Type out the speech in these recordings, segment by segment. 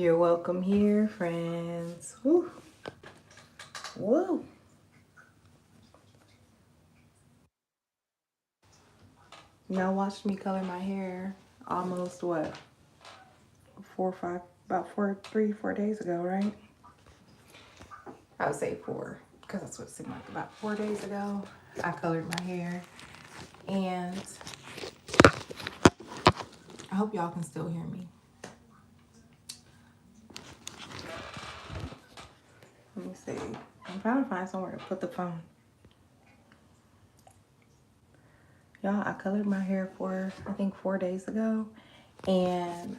You're welcome here, friends. Woo. Woo. Y'all watched me color my hair almost what? 4 days ago, right? I would say 4, because that's what it seemed like. About 4 days ago, I colored my hair. And I hope y'all can still hear me. Let me see. I'm trying to find somewhere to put the phone. Y'all, I colored my hair I think 4 days ago. And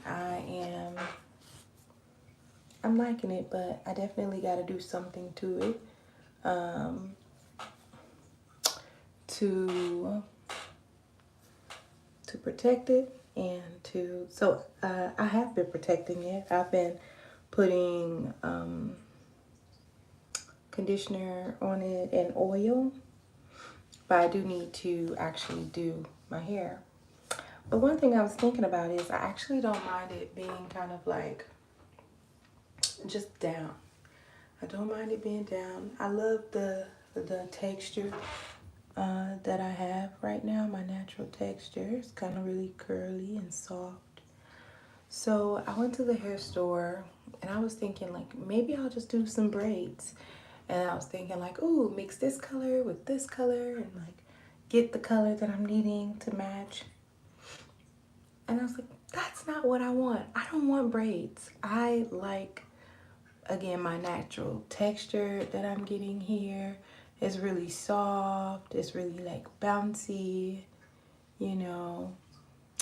I'm liking it, but I definitely got to do something to it. To protect it and I have been protecting it. I've been putting conditioner on it and oil, but I do need to actually do my hair. But one thing I was thinking about is I actually don't mind it being kind of like just down. I don't mind it being down. I love the texture that I have right now, my natural texture. It's kind of really curly and soft. So I went to the hair store and I was thinking like maybe I'll just do some braids. And I was thinking like, ooh, mix this color with this color and like get the color that I'm needing to match. And I was like, that's not what I want. I don't want braids. I like, again, my natural texture that I'm getting here. It's really soft. It's really like bouncy, you know.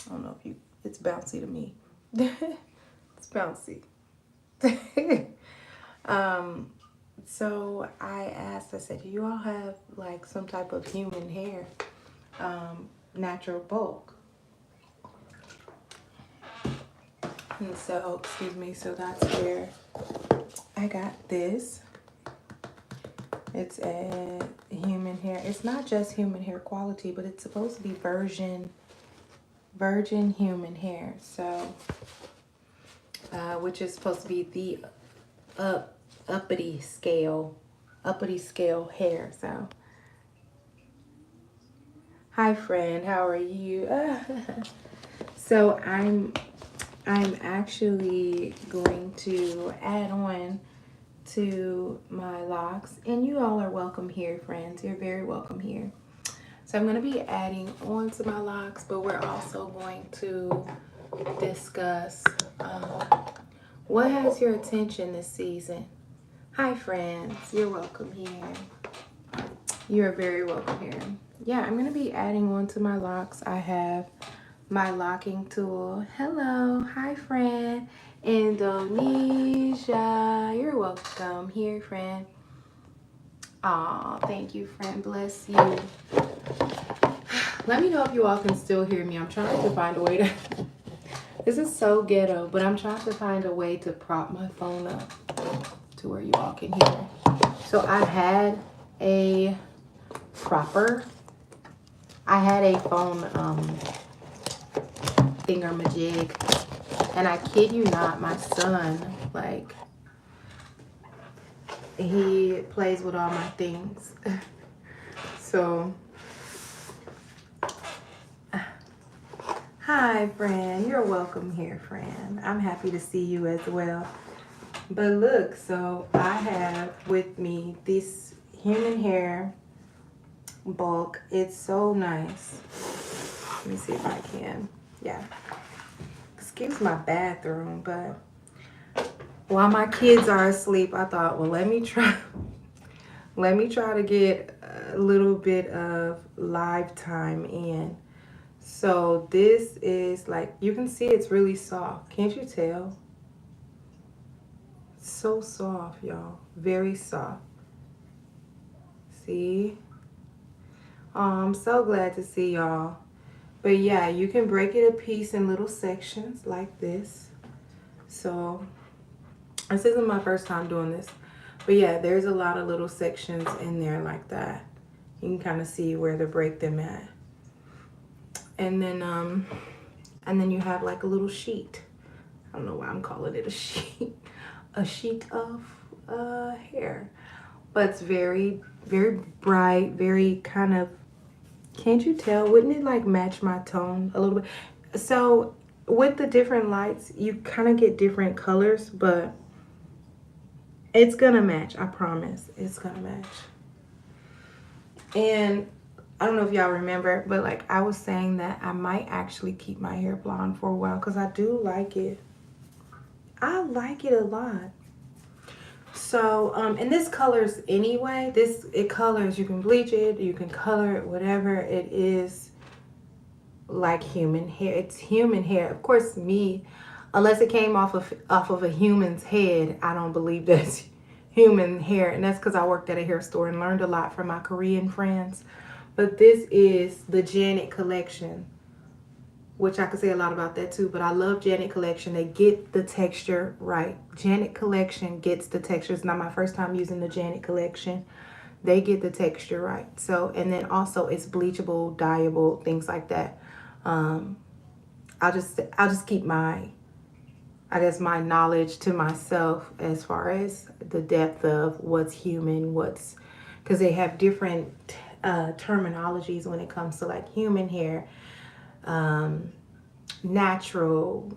I don't know if it's bouncy to me. It's bouncy. So I said, do you all have like some type of human hair, natural bulk? And so, excuse me, so that's where I got this. It's a human hair. It's not just human hair quality, but it's supposed to be virgin human hair. So, which is supposed to be the uppity scale hair. So, hi friend, how are you? So I'm actually going to add on to my locks, and you all are welcome here, friends. You're very welcome here. So I'm going to be adding on to my locks, but we're also going to discuss what has your attention this season. Hi friends, you're welcome here. You're very welcome here. Yeah, I'm going to be adding on to my locks. I have my locking tool. Hello, hi friend. Indonesia, you're welcome here, friend. Aw, thank you, friend. Bless you. Let me know if you all can still hear me. I'm trying to find a way to... This is so ghetto, but I'm trying to find a way to prop my phone up to where you all can hear. So I had a propper. I had a phone thingamajig, and I kid you not, my son, like, he plays with all my things. So, hi friend, you're welcome here, friend. I'm happy to see you as well. But look, so I have with me this human hair bulk. It's so nice. Let me see if I can. Yeah. Excuse my bathroom, but while my kids are asleep, I thought, well, let me try to get a little bit of live time in. So this is like, you can see it's really soft. Can't you tell? So soft, y'all. Very soft. See? Oh, I'm so glad to see y'all. But yeah, you can break it a piece in little sections like this. So this isn't my first time doing this. But yeah, there's a lot of little sections in there like that. You can kind of see where to break them at. And then you have like a little sheet. I don't know why I'm calling it a sheet. a sheet of hair. But it's very, very bright, very kind of, can't you tell? Wouldn't it like match my tone a little bit? So with the different lights, you kind of get different colors, but it's gonna match. I promise. It's gonna match. And I don't know if y'all remember, but like I was saying that I might actually keep my hair blonde for a while because I do like it. I like it a lot. So, and this colors anyway. It colors. You can bleach it. You can color it. Whatever it is, like human hair. It's human hair. Of course, me, unless it came off of a human's head, I don't believe that's human hair. And that's because I worked at a hair store and learned a lot from my Korean friends. But this is the Janet collection, which I could say a lot about that too. But I love Janet collection. They get the texture right. Janet collection gets the texture. It's not my first time using the Janet collection. They get the texture right. So, and then also it's bleachable, dyeable, things like that. I'll just keep my, I guess, my knowledge to myself as far as the depth of what's human, because they have different terminologies when it comes to like human hair, natural,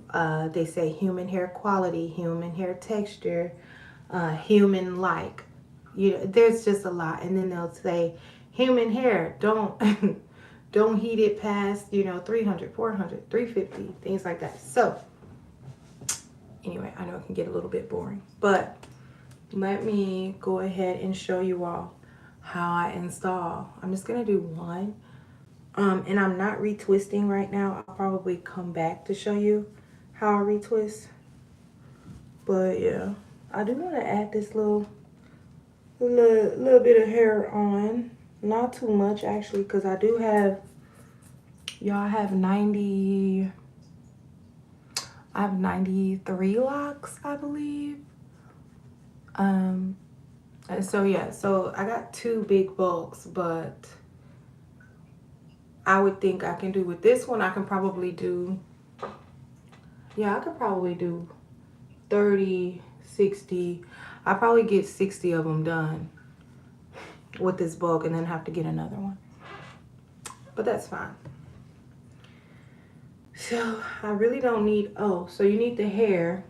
they say human hair quality, human hair texture, human like, there's just a lot. And then they'll say human hair, don't don't heat it past 300, 400, 350, things like that. So anyway, I know it can get a little bit boring, but let me go ahead and show you all how I install. I'm just gonna do one. And I'm not retwisting right now. I'll probably come back to show you how I retwist. But yeah, I do want to add this little bit of hair on. Not too much actually, because I do have, y'all, have 93 locks, I believe. And so yeah, so I got 2 big bulks, but I would think I can do with this one, I can probably do, yeah, I could probably do 30, 60. I probably get 60 of them done with this bulk and then have to get another one. But that's fine. So I really don't need, oh, so you need the hair.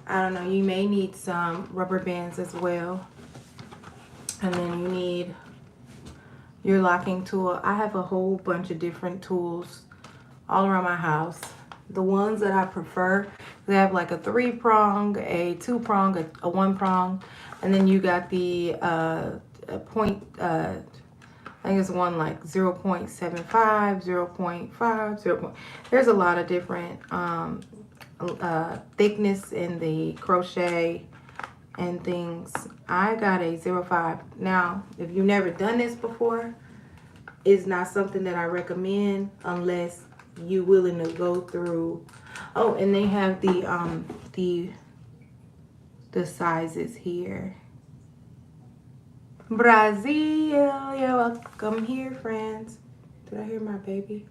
I don't know, you may need some rubber bands as well. And then you need your locking tool. I have a whole bunch of different tools all around my house. The ones that I prefer, they have like a 3-prong, a 2-prong, a 1-prong, and then you got the point, I think it's one like 0.75, 0.5, 0. There's a lot of different thickness in the crochet and things. I got a 0.5. Now, if you've never done this before, it's not something that I recommend unless you willing to go through. Oh, and they have the sizes here. Brazil, you're welcome here, friends. Did I hear my baby?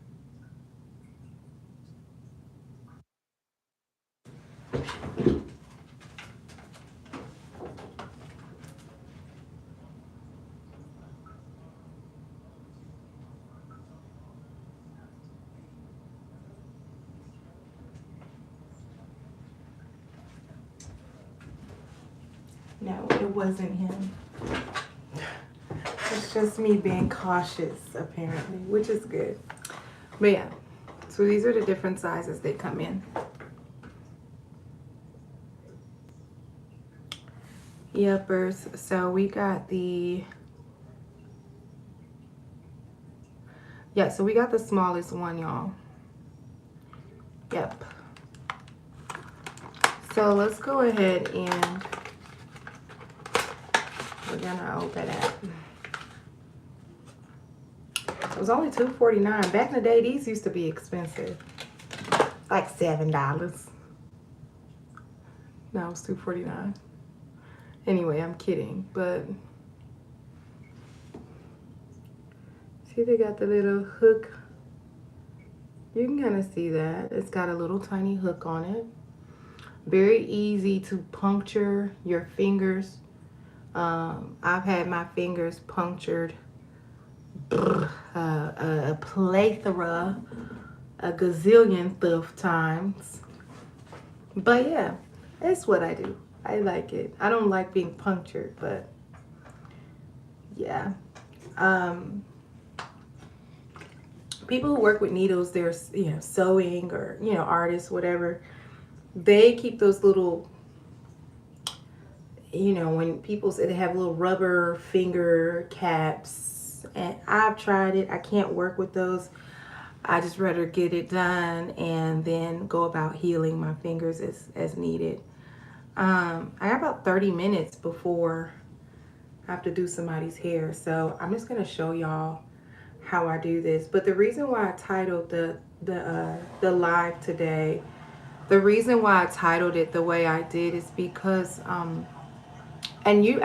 No, it wasn't him. It's just me being cautious, apparently, which is good. But yeah, so these are the different sizes they come in. Yuppers. So we got the, yeah, so we got the smallest one, y'all. Yep. So let's go ahead and we're gonna open it. It was only $2.49. Back in the day, these used to be expensive. Like $7. Now it's $2.49. Anyway, I'm kidding, but see, they got the little hook. You can kind of see that. It's got a little tiny hook on it. Very easy to puncture your fingers. I've had my fingers punctured a plethora, a gazillionth of times. But yeah, that's what I do. I like it. I don't like being punctured, but yeah. Um, People who work with needles, they're, sewing or, artists, whatever. They keep those little, when people say they have little rubber finger caps, and I've tried it. I can't work with those. I just rather get it done and then go about healing my fingers as needed. I got about 30 minutes before I have to do somebody's hair, so I'm just gonna show y'all how I do this. But the reason why I titled the live today, the reason why I titled it the way I did is because and you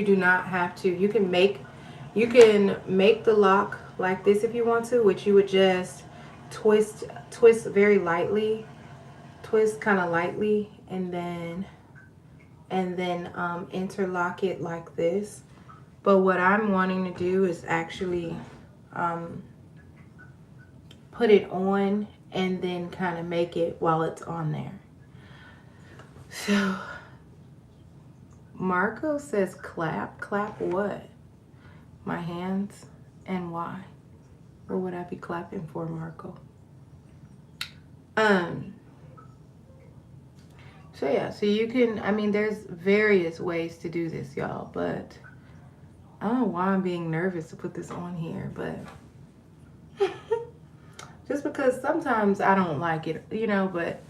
do not have to. You can make the lock like this if you want to, which you would just twist very lightly, twist kind of lightly, and then interlock it like this. But what I'm wanting to do is actually put it on and then kind of make it while it's on there. So Marco says clap. Clap what? My hands? And why? What would I be clapping for, Marco? So yeah, so you can, there's various ways to do this, y'all, but I don't know why I'm being nervous to put this on here, but just because sometimes I don't like it, but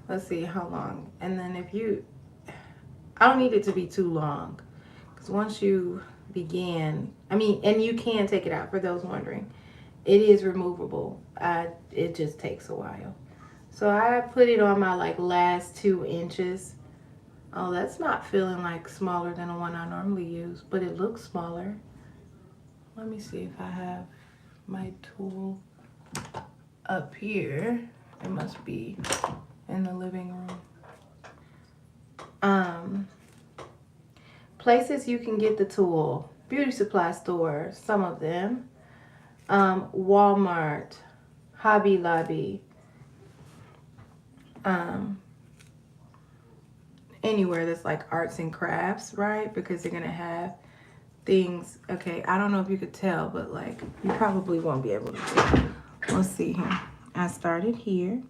let's see how long. And then I don't need it to be too long, because once you begin, and you can take it out for those wondering. It is removable. It just takes a while. So I put it on my last 2 inches. Oh, that's not feeling like smaller than the one I normally use, but it looks smaller. Let me see if I have my tool up here. It must be in the living room. Places you can get the tool: beauty supply stores, some of them, Walmart, Hobby Lobby, anywhere that's like arts and crafts, right? Because they're gonna have things. Okay, I don't know if you could tell, but you probably won't be able to tell. Let's see here. I started here,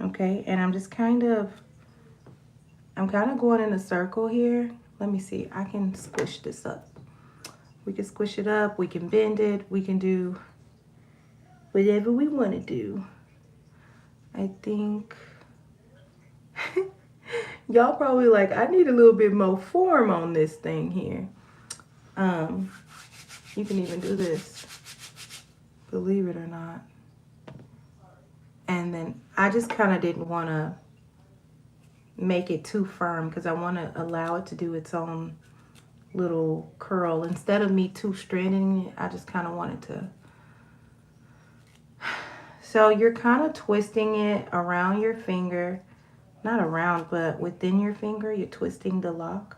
okay, and I'm kind of going in a circle here. Let me see. I can squish this up. We can squish it up. We can bend it. We can do whatever we want to do. I think y'all probably I need a little bit more form on this thing here. You can even do this, believe it or not. And then I just kind of didn't want to make it too firm because I want to allow it to do its own little curl. Instead of me too straining it, I just kind of wanted to. So you're kind of twisting it around your finger. Not around, but within your finger, you're twisting the lock.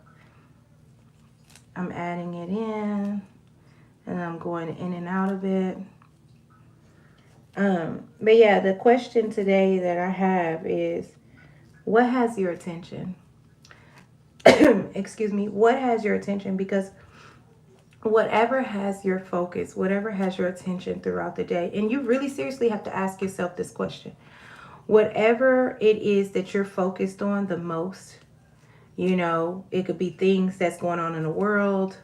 I'm adding it in, and I'm going in and out of it. But yeah, the question today that I have is, what has your attention? Excuse me, what has your attention? Because whatever has your focus, whatever has your attention throughout the day, and you really seriously have to ask yourself this question. Whatever it is that you're focused on the most, it could be things that's going on in the world.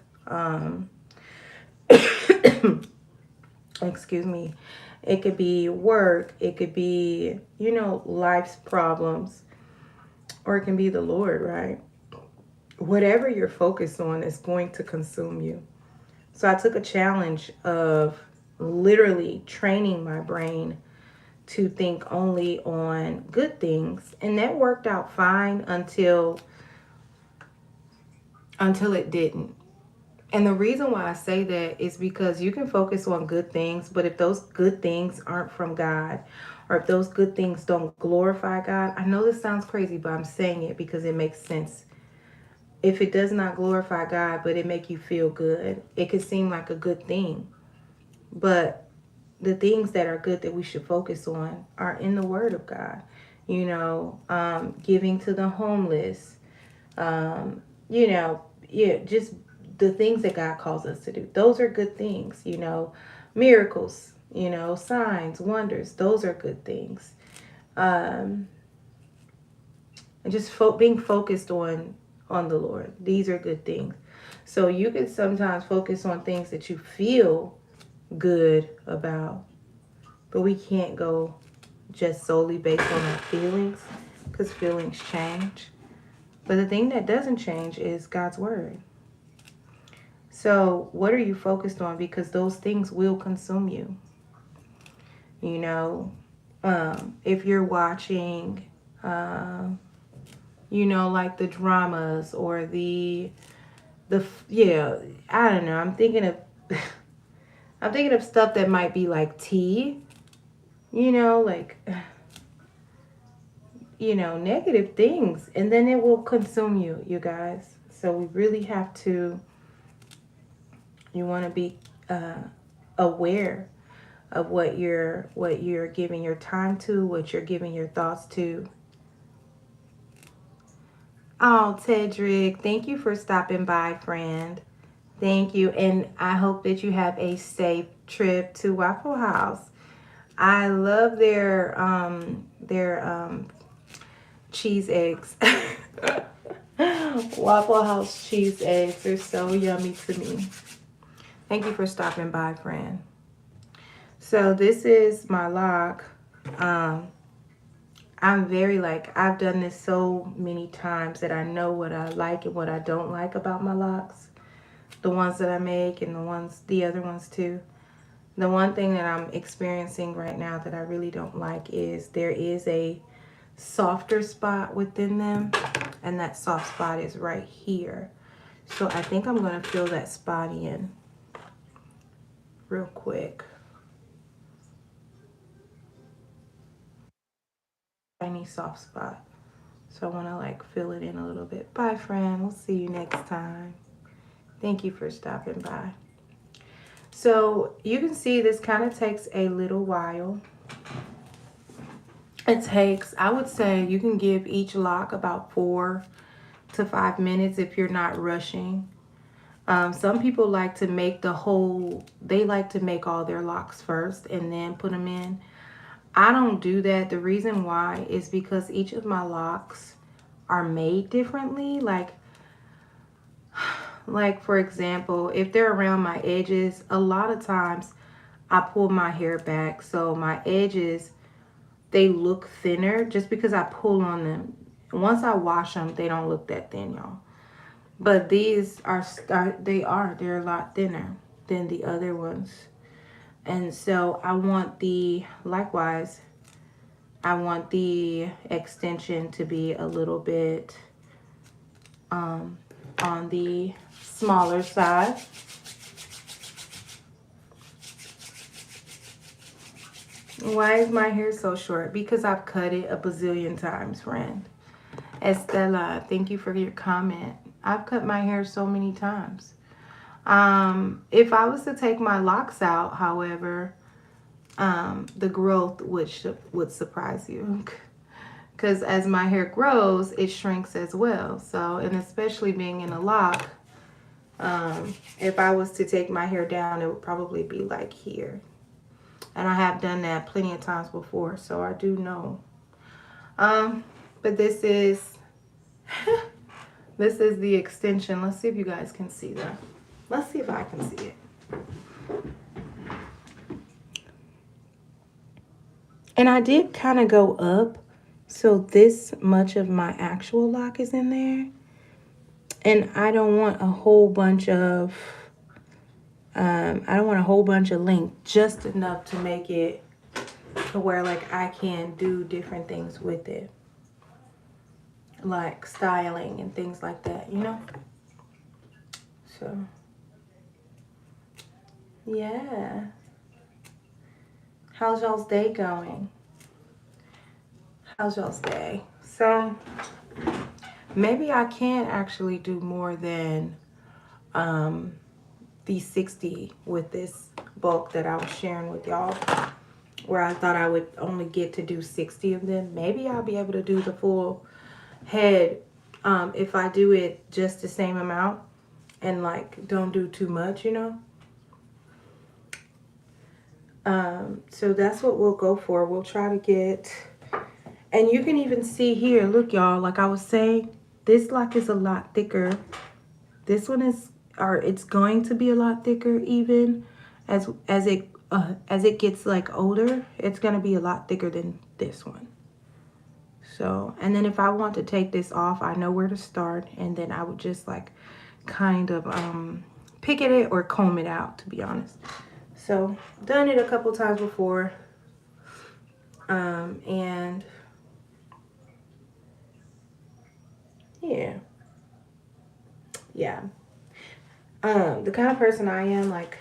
Excuse me. It could be work. It could be, life's problems. Or it can be the Lord, right? Whatever you're focused on is going to consume you. So I took a challenge of literally training my brain to think only on good things. And that worked out fine until it didn't. And the reason why I say that is because you can focus on good things, but if those good things aren't from God, or if those good things don't glorify God. I know this sounds crazy, but I'm saying it because it makes sense. If it does not glorify God, but it make you feel good, it could seem like a good thing. But the things that are good that we should focus on are in the Word of God. You know, giving to the homeless, you know, yeah, just the things that God calls us to do. Those are good things, you know, miracles, you know, signs, wonders. Those are good things. And just being focused on the Lord. These are good things. So you can sometimes focus on things that you feel good about, but we can't go just solely based on our feelings, because feelings change. But the thing that doesn't change is God's word. So what are you focused on? Because those things will consume you. You know, if you're watching, you know, like the dramas or yeah, I don't know. I'm thinking of I'm thinking of stuff that might be like tea, you know, like, you know, negative things, and then it will consume you, you guys. So we really have to, you want to be aware of what you're giving your time to, what you're giving your thoughts to. Oh, Tedrick, thank you for stopping by, friend. Thank you, and I hope that you have a safe trip to Waffle House. I love their cheese eggs. Waffle House cheese eggs are so yummy to me. Thank you for stopping by, friend. So this is my lock. I'm very like, I've done this so many times that I know what I like and what I don't like about my locks. The ones that I make and the other ones too. The one thing that I'm experiencing right now that I really don't like is there is a softer spot within them, and that soft spot is right here. So I think I'm going to fill that spot in real quick. Tiny soft spot. So I want to like fill it in a little bit. Bye, friend. We'll see you next time. Thank you for stopping by. So you can see this kind of takes a little while. It takes, I would say you can give each lock about 4 to 5 minutes if you're not rushing. Some people like to make they like to make all their locks first and then put them in. I don't do that. The reason why is because each of my locks are made differently. Like for example, if they're around my edges, a lot of times I pull my hair back. So my edges, they look thinner just because I pull on them. Once I wash them, they don't look that thin, y'all. But these they're a lot thinner than the other ones. And so likewise, I want the extension to be a little bit on the smaller side. Why is my hair so short? Because I've cut it a bazillion times, friend. Estella, thank you for your comment. I've cut my hair so many times. If I was to take my locks out, however, the growth would surprise you. Because as my hair grows, it shrinks as well. So, and especially being in a lock, if I was to take my hair down, it would probably be like here. And I have done that plenty of times before, so I do know. But this is this is the extension. Let's see if you guys can see that. Let's see if I can see it. And I did kind of go up, so this much of my actual lock is in there. And I don't want a whole bunch of length, just enough to make it to where like I can do different things with it, like styling and things like that, you know. So yeah, how's y'all's day going? How's y'all's day? So maybe I can actually do more than these 60 with this bulk that I was sharing with y'all, where I thought I would only get to do 60 of them. Maybe I'll be able to do the full head if I do it just the same amount and like don't do too much, you know. So that's what we'll go for. We'll try to get, and you can even see here, look y'all, like I was saying, this lock is a lot thicker. This one is, or it's going to be a lot thicker even as it gets like older. It's going to be a lot thicker than this one. So, and then if I want to take this off, I know where to start, and then I would just like kind of pick at it or comb it out, to be honest. So, done it a couple times before, and yeah. The kind of person I am, like,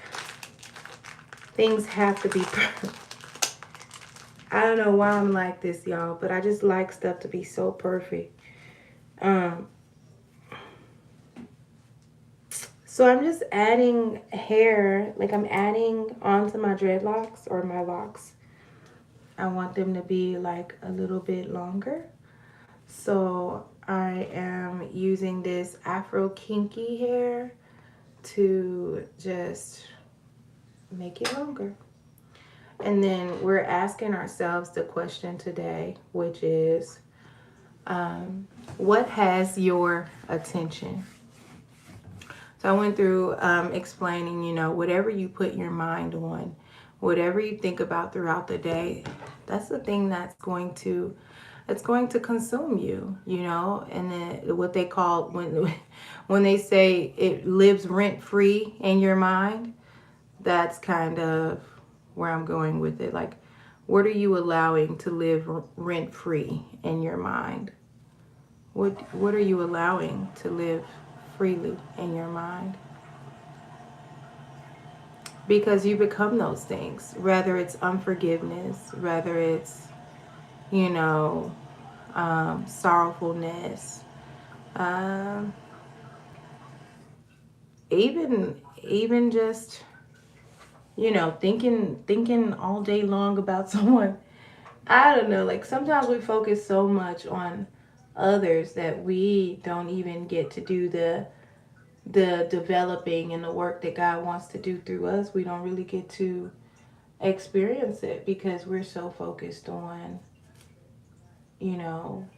things have to be I don't know why I'm like this, y'all, but I just like stuff to be so perfect. So I'm just adding hair, like I'm adding onto my dreadlocks or my locks. I want them to be like a little bit longer. So I am using this Afro Kinky hair to just make it longer. And then we're asking ourselves the question today, which is, what has your attention? So I went through explaining, you know, whatever you put your mind on, whatever you think about throughout the day, that's the thing that's going to, it's going to consume you, you know. And then what they call, when they say it lives rent free in your mind, that's kind of where I'm going with it. Like, what are you allowing to live rent free in your mind? What are you allowing to live freely in your mind? Because you become those things, whether it's unforgiveness, whether it's, you know, sorrowfulness, um, even just, you know, thinking all day long about someone. I don't know, like sometimes we focus so much on others that we don't even get to do the developing and the work that God wants to do through us. We don't really get to experience it because we're so focused on, you know,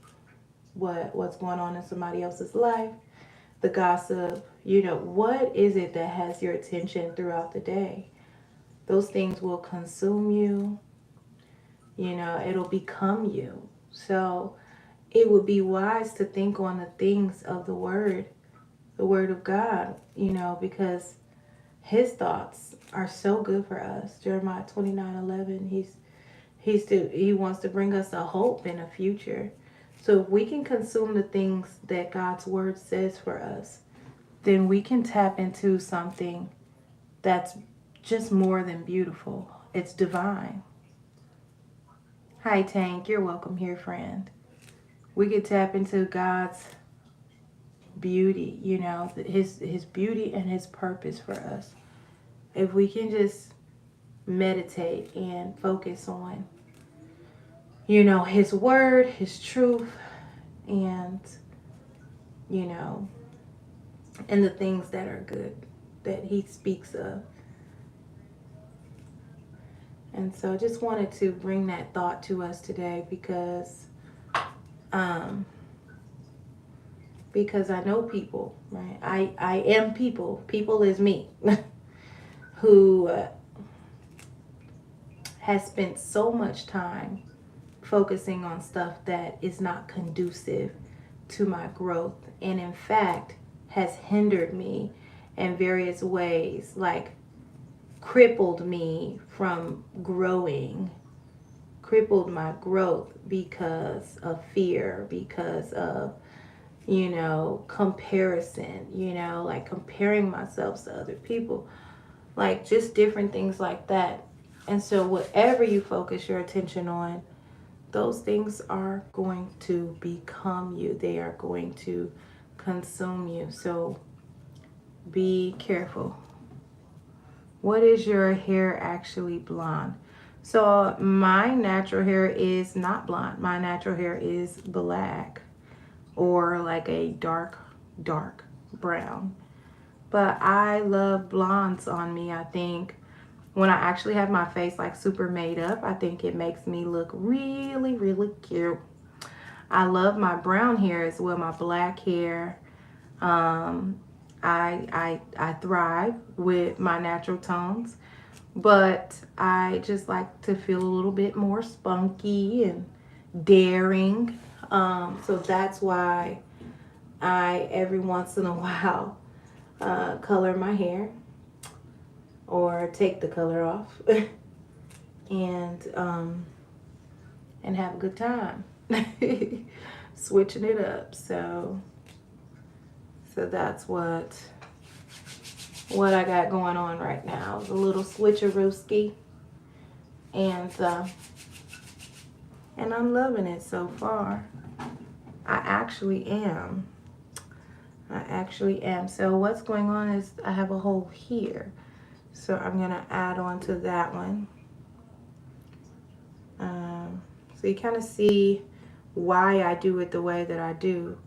what's going on in somebody else's life, the gossip, you know. What is it that has your attention throughout the day? Those things will consume you, you know, it'll become you. So it would be wise to think on the things of the word of God, you know, because his thoughts are so good for us. Jeremiah 29:11. He wants to bring us a hope and a future. So if we can consume the things that God's word says for us, then we can tap into something that's just more than beautiful. It's divine. Hi Tank, you're welcome here, friend. We could tap into God's beauty, you know, his beauty and his purpose for us. If we can just meditate and focus on, you know, his word, his truth, and, you know, and the things that are good that he speaks of. And so I just wanted to bring that thought to us today because I know people, right? I am people. People is me who has spent so much time focusing on stuff that is not conducive to my growth, and in fact has hindered me in various ways, like crippled me from growing, crippled my growth because of fear, because of, you know, comparison, you know, like comparing myself to other people, like just different things like that. And so whatever you focus your attention on, those things are going to become you. They are going to consume you. So be careful. What is your hair actually blonde? So my natural hair is not blonde. My natural hair is black, or like a dark brown. But I love blondes on me. I think when I actually have my face like super made up, I think it makes me look really, really cute. I love my brown hair as well, my black hair. Um, I thrive with my natural tones, but I just like to feel a little bit more spunky and daring. So that's why I every once in a while color my hair or take the color off and have a good time switching it up. So that's what I got going on right now. The little switcherooski, and I'm loving it so far. I actually am. So what's going on is I have a hole here. So I'm going to add on to that one. So you kind of see why I do it the way that I do,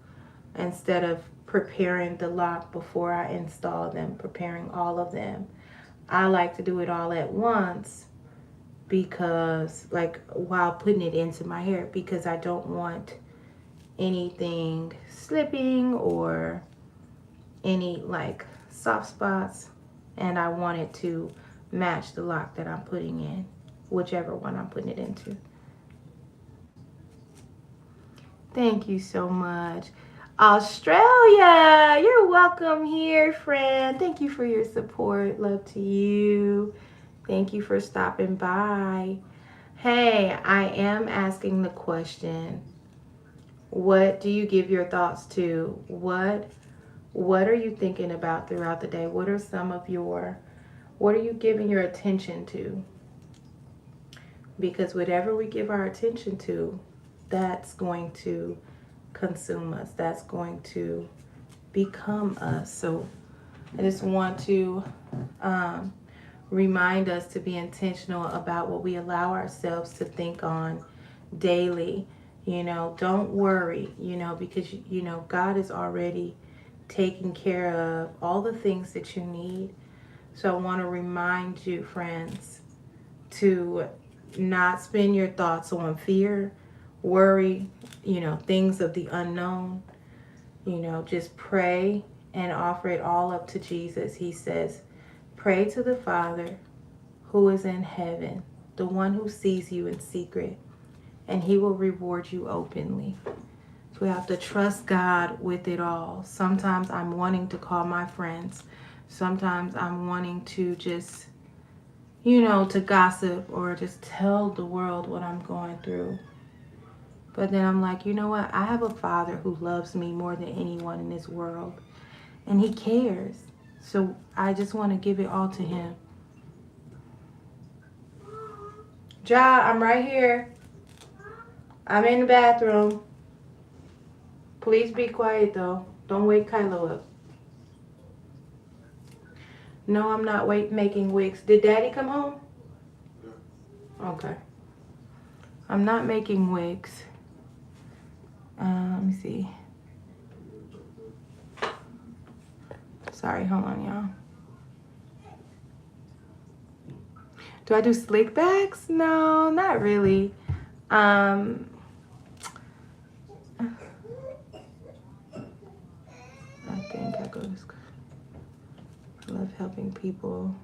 instead of preparing the lock before I install them, preparing all of them. I like to do it all at once, because like while putting it into my hair, because I don't want anything slipping or any like soft spots, and I want it to match the lock that I'm putting in, whichever one I'm putting it into. Thank you so much. Australia, you're welcome here, friend. Thank you for your support. Love to you. Thank you for stopping by. Hey, I am asking the question, what do you give your thoughts to? What are you thinking about throughout the day? What are you giving your attention to? Because whatever we give our attention to, that's going to consume us. That's going to become us. So I just want to remind us to be intentional about what we allow ourselves to think on daily. Don't worry, because, God is already taking care of all the things that you need. So I want to remind you, friends, to not spend your thoughts on fear, worry, things of the unknown. Just pray and offer it all up to Jesus. He says, pray to the Father who is in heaven, the one who sees you in secret, and he will reward you openly. So we have to trust God with it all. Sometimes I'm wanting to call my friends. Sometimes I'm wanting to just, to gossip or just tell the world what I'm going through. But then I'm like, you know what? I have a Father who loves me more than anyone in this world. And he cares. So I just want to give it all to him. Ja, I'm right here. I'm in the bathroom. Please be quiet, though. Don't wake Kylo up. No, I'm not making wigs. Did Daddy come home? Okay. I'm not making wigs. Let me see. Sorry, hold on, y'all. Do I do slick backs? No, not really. I think I go to school. I love helping people.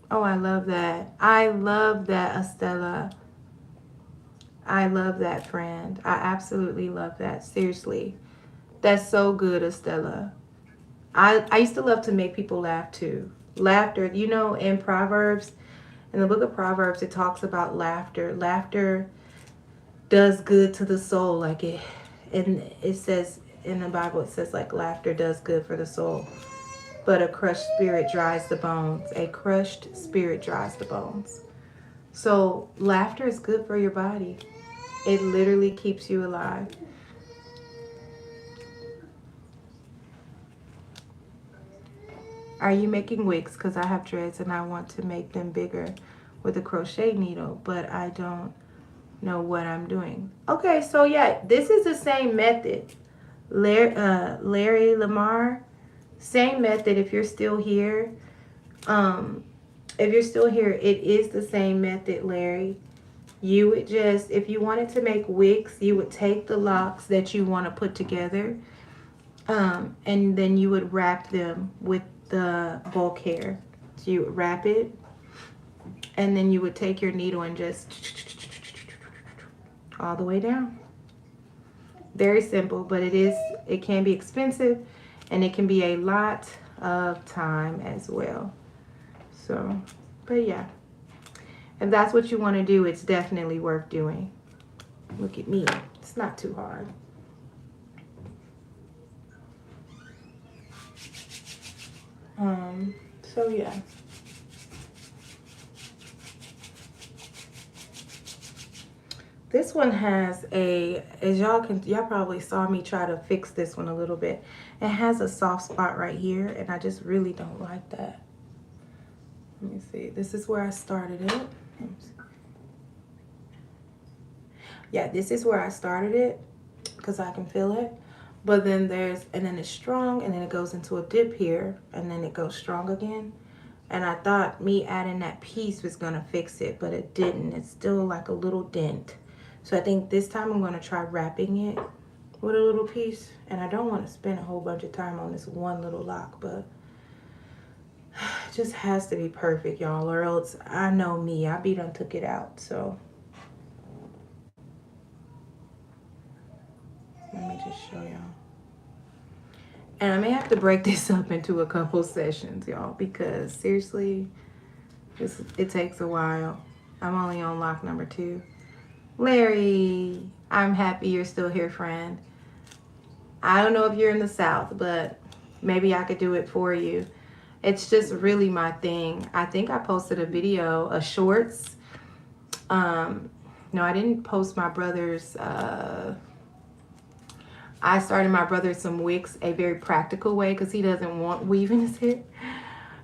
Oh, I love that. I love that, Estella. I love that, friend. I absolutely love that. Seriously. That's so good, Estella. I used to love to make people laugh too. Laughter, in Proverbs, in the book of Proverbs, it talks about laughter. Laughter does good to the soul. And it says in the Bible, it says like laughter does good for the soul. But a crushed spirit dries the bones. A crushed spirit dries the bones. So laughter is good for your body. It literally keeps you alive. Are you making wigs? Because I have dreads and I want to make them bigger with a crochet needle, but I don't know what I'm doing. Okay, so yeah, this is the same method. Larry Lamar, same method. If you're still here, um, if you're still here, it is the same method, Larry. You would just, if you wanted to make wigs, you would take the locks that you want to put together, and then you would wrap them with the bulk hair. So you would wrap it, and then you would take your needle and just all the way down. Very simple, but it can be expensive, and it can be a lot of time as well. So, but yeah, if that's what you want to do, it's definitely worth doing. Look at me. It's not too hard. So yeah. This one has as y'all probably saw me try to fix this one a little bit. It has a soft spot right here, and I just really don't like that. Let me see. This is where I started it. Yeah, this is where I started it because I can feel it. But then and then it's strong, and then it goes into a dip here, and then it goes strong again. And I thought me adding that piece was gonna fix it, but it didn't. It's still like a little dent. So I think this time I'm gonna try wrapping it with a little piece. And I don't want to spend a whole bunch of time on this one little lock, but it just has to be perfect, y'all, or else I know me, I be done took it out. So let me just show y'all. And I may have to break this up into a couple sessions, y'all, because seriously, it takes a while. I'm only on lock number 2. Larry, I'm happy you're still here, friend. I don't know if you're in the South, but maybe I could do it for you. It's just really my thing. I think I posted a video, a shorts. No, I didn't post my brother's. I started my brother some wigs a very practical way because he doesn't want weave in his hair.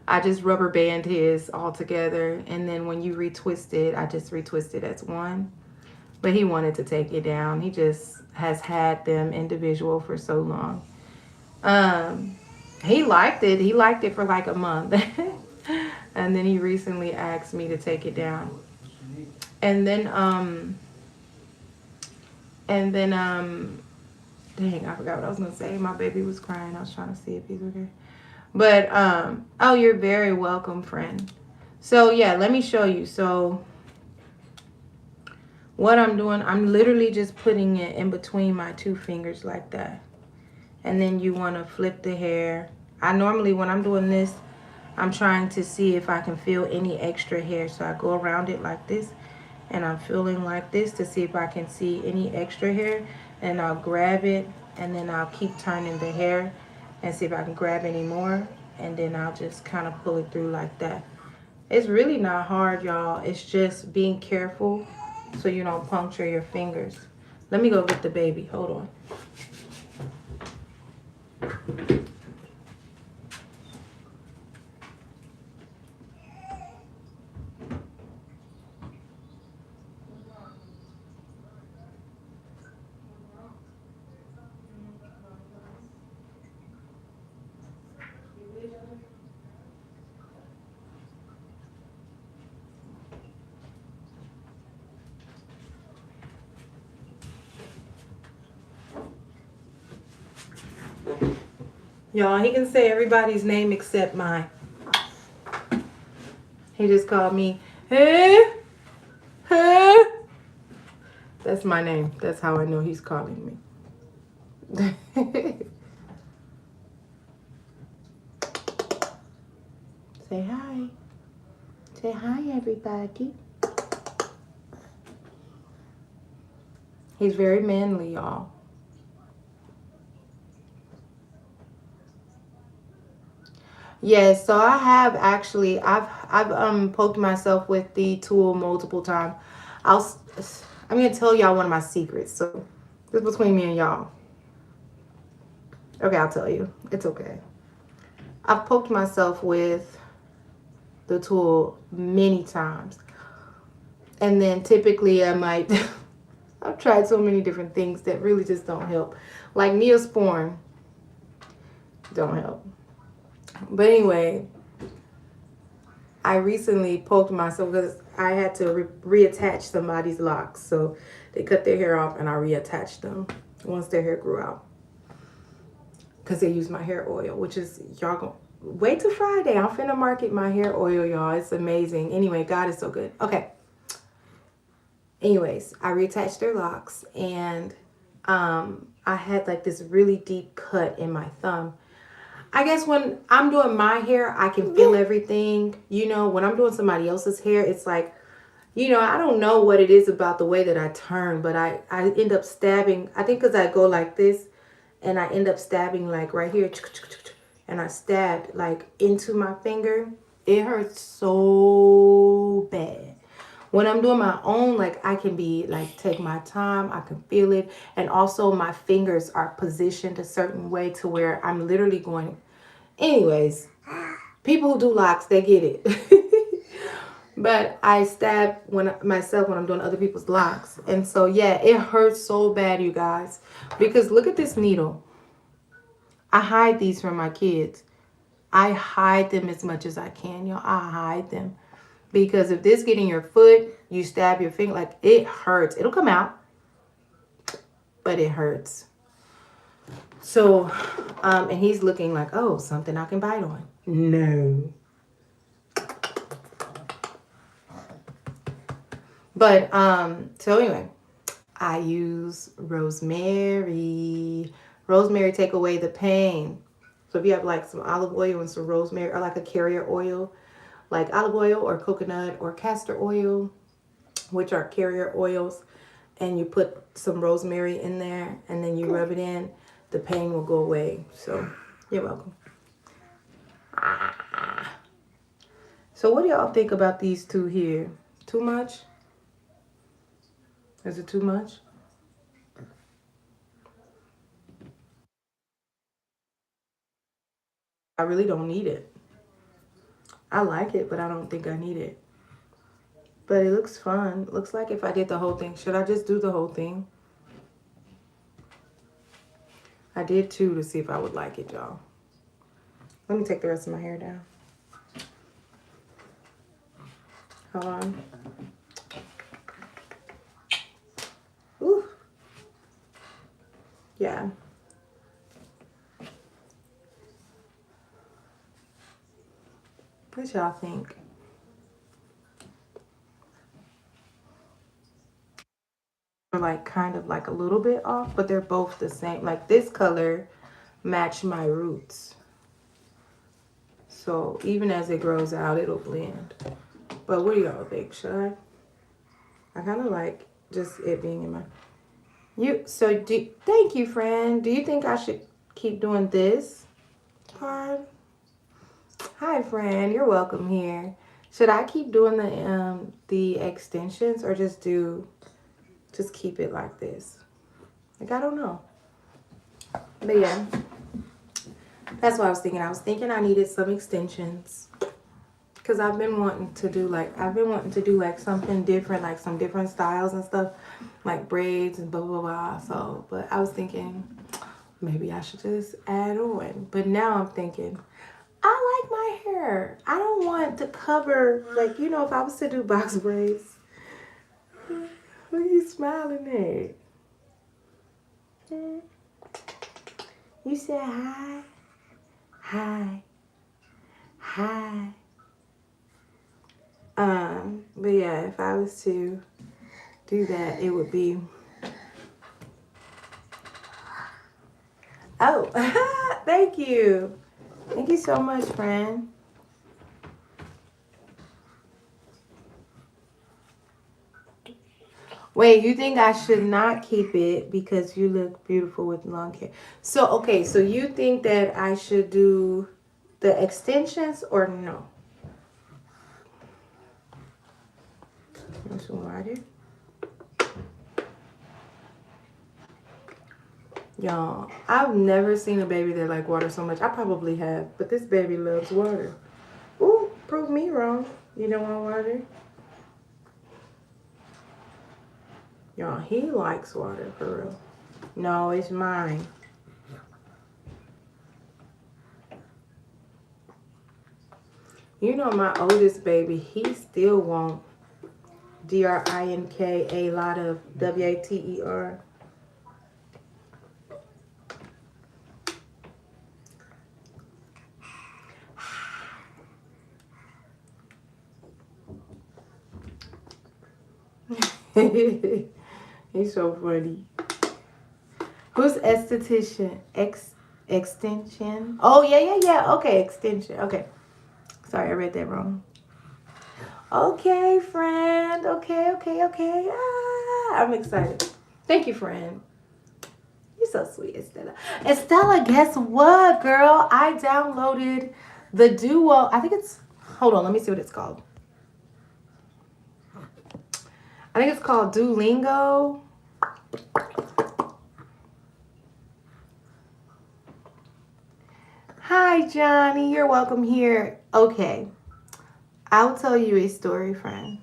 I just rubber band his all together, and then when you retwist it, I just retwist it as one. But he wanted to take it down. He just has had them individual for so long. He liked it. He liked it for like a month. And then he recently asked me to take it down. And then dang, I forgot what I was gonna say. My baby was crying. I was trying to see if he's okay. But oh, you're very welcome, friend. So yeah, let me show you. So what I'm doing, I'm literally just putting it in between my 2 fingers like that. And then you want to flip the hair. I normally, when I'm doing this, I'm trying to see if I can feel any extra hair. So I go around it like this, and I'm feeling like this to see if I can see any extra hair. And I'll grab it, and then I'll keep turning the hair and see if I can grab any more. And then I'll just kind of pull it through like that. It's really not hard, y'all. It's just being careful so you don't puncture your fingers. Let me go get the baby. Hold on. Y'all, he can say everybody's name except mine. He just called me, hey, hey. That's my name. That's how I know he's calling me. Say hi. Say hi, everybody. He's very manly, y'all. Yes, so I have actually I've poked myself with the tool multiple times. I'm gonna tell y'all one of my secrets. So this is between me and y'all. Okay, I'll tell you. It's okay. I've poked myself with the tool many times. And then typically I might I've tried so many different things that really just don't help. Like Neosporin don't help. But anyway, I recently poked myself because I had to reattach somebody's locks. So they cut their hair off and I reattached them once their hair grew out. Because they used my hair oil, which is, y'all going wait till Friday. I'm finna market my hair oil, y'all. It's amazing. Anyway, God is so good. Okay. Anyways, I reattached their locks and I had like this really deep cut in my thumb. I guess when I'm doing my hair, I can feel everything. You know, when I'm doing somebody else's hair, it's like, you know, I don't know what it is about the way that I turn, but I end up stabbing. I think because I go like this and I end up stabbing like right here. And I stabbed like into my finger. It hurts so bad. When I'm doing my own, like I can be like take my time, I can feel it. And also my fingers are positioned a certain way to where I'm literally going. Anyways, people who do locks, they get it. But I stab myself when I'm doing other people's locks. And so yeah, it hurts so bad, you guys. Because look at this needle. I hide these from my kids. I hide them as much as I can, y'all. I hide them. Because if this get in your foot, you stab your finger, like it hurts. It'll come out, but it hurts. So, and he's looking like, oh, something I can bite on. No. But, so anyway, I use rosemary. Rosemary take away the pain. So if you have like some olive oil and some rosemary or like a carrier oil, like olive oil or coconut or castor oil, which are carrier oils, and you put some rosemary in there and then you rub it in, the pain will go away. So you're welcome. So what do y'all think about these two here? Too much? Is it too much? I really don't need it. I like it, but I don't think I need it. But it looks fun. Looks like if I did the whole thing, should I just do the whole thing? I did two to see if I would like it, y'all. Let me take the rest of my hair down. Hold on. Ooh. Yeah. What y'all think? They're like kind of like a little bit off, but they're both the same. Like this color match my roots. So even as it grows out, it'll blend. But what do y'all think? Should I kind of like just it being in my... Thank you, friend. Do you think I should keep doing this part? Hi, friend. You're welcome here. Should I keep doing the extensions or just keep it like this? Like, I don't know. But yeah, that's what I was thinking. I was thinking I needed some extensions. Because I've been wanting to do like something different, like some different styles and stuff, like braids and blah, blah, blah. So, but I was thinking maybe I should just add on. But now I'm thinking, I like my hair. I don't want to cover, like, you know, if I was to do box braids. Who are you smiling at? You said hi. Hi. Hi. But yeah, if I was to do that, it would be... Oh, thank you. Thank you so much, friend. Wait, you think I should not keep it because you look beautiful with long hair? So, okay, so you think that I should do The extensions or no? Want some water? Y'all, I've never seen a baby that like water so much. I probably have, but this baby loves water. Ooh, prove me wrong. You don't want water? Y'all, he likes water for real. No, it's mine. You know my oldest baby, he still won't DRINK a lot of WATER. He's so funny. Who's esthetician? Extension? Oh, yeah. Okay, extension. Okay. Sorry, I read that wrong. Okay, friend. Okay. Ah, I'm excited. Thank you, friend. You're so sweet, Estella. Estella, guess what, girl? I downloaded the Duo. I think it's... Hold on, let me see what it's called. I think it's called Duolingo. Hi, Johnny. You're welcome here. Okay. I'll tell you a story, friend.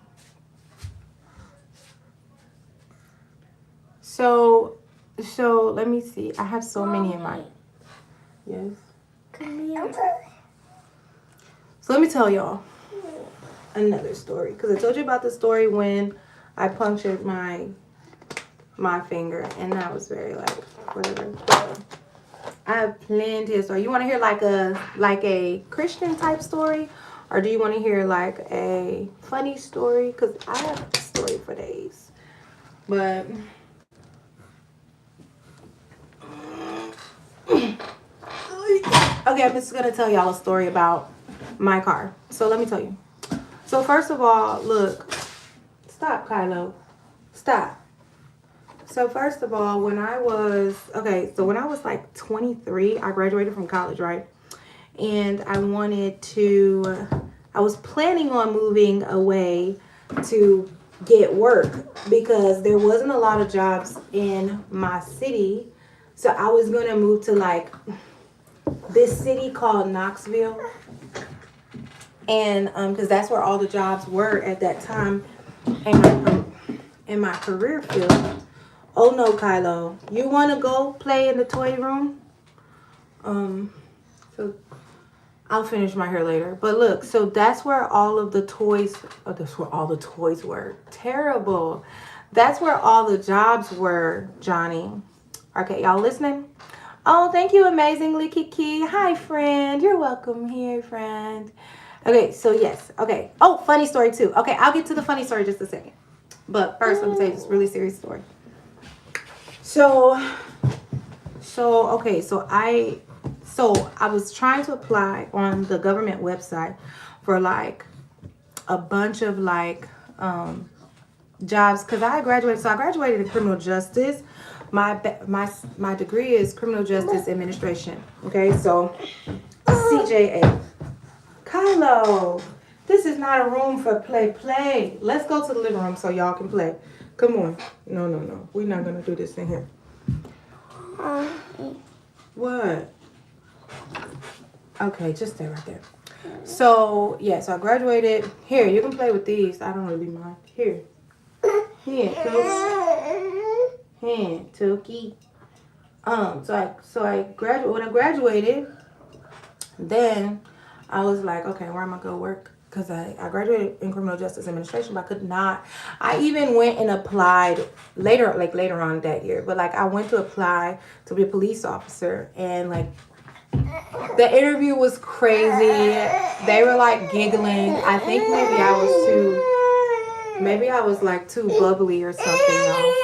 So let me see. I have so many in mind. Yes. Come here. So let me tell y'all another story. Because I told you about the story when I punctured my finger. And that was very like, whatever. I have plenty of stories. You want to hear like a Christian type story? Or do you want to hear like a funny story? Because I have a story for days. But... Okay, I'm just going to tell y'all a story about my car. So let me tell you. So first of all, look. Stop, Kylo. Stop. So first of all, when I was like 23, I graduated from college, right? And I was planning on moving away to get work because there wasn't a lot of jobs in my city. So I was going to move to like this city called Knoxville. And because that's where all the jobs were at that time in my career field. Oh no, Kylo. You want to go play in the toy room? So I'll finish my hair later. But look, so that's where all of the toys, that's where all the toys were. Terrible. That's where all the jobs were, Johnny. Okay, y'all listening? Oh, thank you amazingly, Kiki. Hi, friend. You're welcome here, friend. Okay, so yes. Okay. Oh, funny story too. Okay, I'll get to the funny story in just a second. But first, let me tell you this really serious story. So I was trying to apply on the government website for like a bunch of like jobs because I graduated. So I graduated in criminal justice. My degree is criminal justice administration. Okay, so CJA. Kylo, this is not a room for play. Let's go to the living room so y'all can play. Come on. No. We're not gonna do this in here. What? Okay, just stay right there. So I graduated. Here, you can play with these. I don't really mind. Here, Toki. So I graduated. When I graduated, then I was like, okay, where am I gonna work? Because I graduated in criminal justice administration, but I could not. I even went and applied later on that year. But like I went to apply to be a police officer, and like the interview was crazy. They were like giggling. I think maybe I was like too bubbly or something, y'all.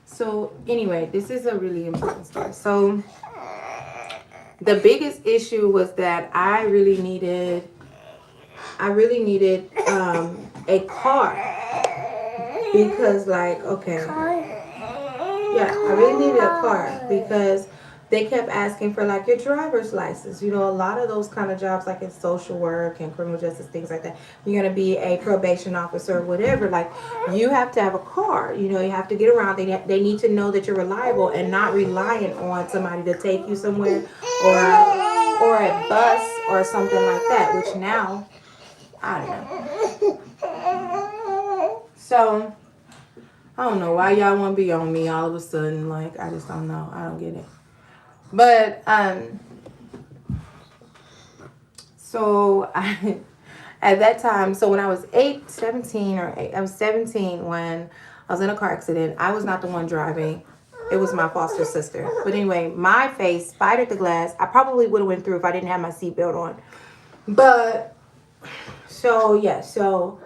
So anyway, this is a really important story. So the biggest issue was that I really needed a car because like, okay. Yeah, I really needed a car because they kept asking for like your driver's license. You know, a lot of those kind of jobs, like in social work and criminal justice, things like that. You're gonna be a probation officer or whatever. Like, you have to have a car. You know, you have to get around. They need to know that you're reliable and not reliant on somebody to take you somewhere, or a bus or something like that. Which now, I don't know. So I don't know why y'all want to be on me all of a sudden. Like, I just don't know. I don't get it. But so I, at that time, so when I was 17 I was 17 when I was in a car accident. I was not the one driving. It was my foster sister. But anyway, my face spidered the glass. I probably would have went through if I didn't have my seatbelt on. But so yeah, so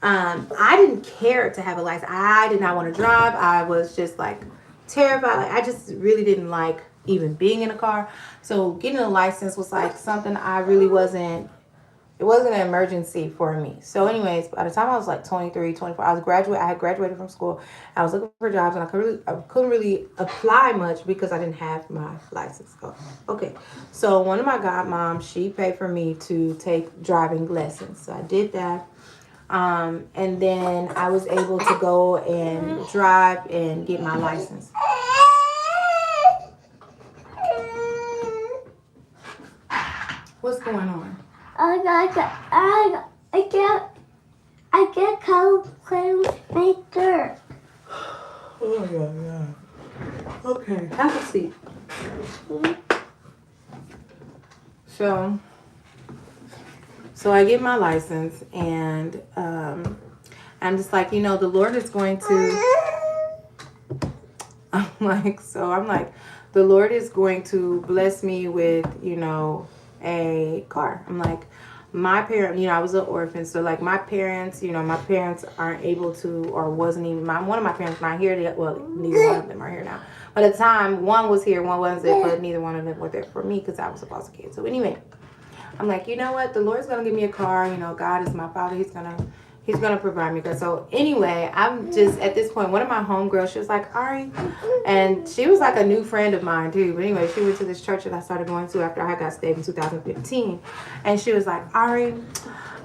I didn't care to have a license. I did not want to drive. I was just like terrified. Like, I just really didn't like even being in a car. So getting a license was like something I really wasn't. It wasn't an emergency for me. So anyways, by the time I was like 23, 24, I had graduated from school. I was looking for jobs, and I couldn't really apply much because I didn't have my license. Oh, okay. So one of my godmoms, she paid for me to take driving lessons. So I did that. And then I was able to go and drive and get my license. What's going on? I get color claims make dirt. Oh yeah. Okay, have a seat. So I get my license, and I'm just like, the Lord is going to. I'm like, the Lord is going to bless me with, a car. I'm like, my parents, I was an orphan. So like my parents aren't able to, or wasn't even, one of my parents not here yet. Well, neither one of them are here now. But at the time, one was here, one wasn't, but neither one of them were there for me because I was a foster kid. So anyway, I'm like, you know what? The Lord's going to give me a car. God is my father. He's going to provide me. So anyway, I'm just, at this point, one of my homegirls, she was like, Ari, and she was like a new friend of mine too. But anyway, she went to this church that I started going to after I got saved in 2015. And she was like, Ari,